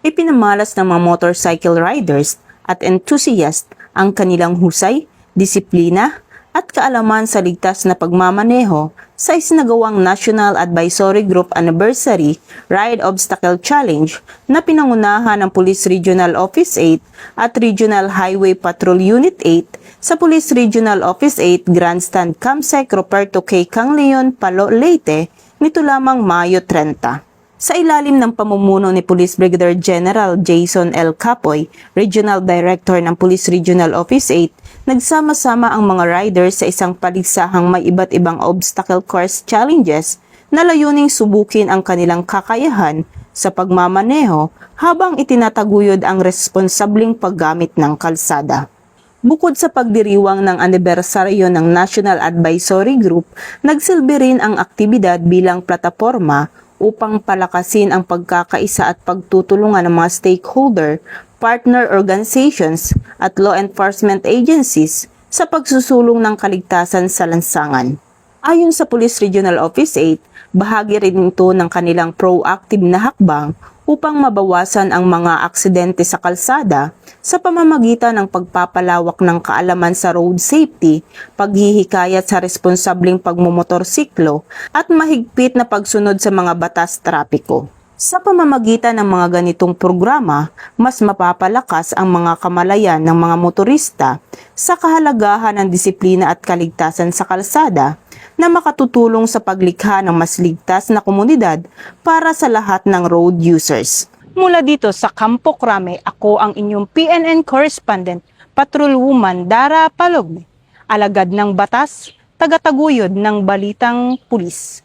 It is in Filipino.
Ipinamalas ng mga motorcycle riders at enthusiast ang kanilang husay, disiplina at kaalaman sa ligtas na pagmamaneho sa isinagawang National Advisory Group Anniversary Ride Obstacle Challenge na pinangunahan ng Police Regional Office 8 at Regional Highway Patrol Unit 8 sa Police Regional Office 8 Grandstand Campsite Roberto K. Cangleon, Palo, Leyte nito lamang Mayo 30. Sa ilalim ng pamumuno ni Police Brigadier General Jason L. Capoy, Regional Director ng Police Regional Office 8, nagsama-sama ang mga riders sa isang paligsahang may iba't ibang obstacle course challenges na layuning subukin ang kanilang kakayahan sa pagmamaneho habang itinataguyod ang responsabling paggamit ng kalsada. Bukod sa pagdiriwang ng anibersaryo ng National Advisory Group, nagsilbi rin ang aktibidad bilang plataporma upang palakasin ang pagkakaisa at pagtutulungan ng mga stakeholder, partner organizations at law enforcement agencies sa pagsusulong ng kaligtasan sa lansangan. Ayon sa Police Regional Office 8, bahagi rin ito ng kanilang proactive na hakbang upang mabawasan ang mga aksidente sa kalsada sa pamamagitan ng pagpapalawak ng kaalaman sa road safety, paghihikayat sa responsableng pagmumotorsiklo at mahigpit na pagsunod sa mga batas trapiko. Sa pamamagitan ng mga ganitong programa, mas mapapalakas ang mga kamalayan ng mga motorista sa kahalagahan ng disiplina at kaligtasan sa kalsada na makatutulong sa paglikha ng mas ligtas na komunidad para sa lahat ng road users. Mula dito sa Campo Crame, ako ang inyong PNN correspondent, Patrolwoman Dara Palogme, alagad ng batas, tagataguyod ng balitang pulis.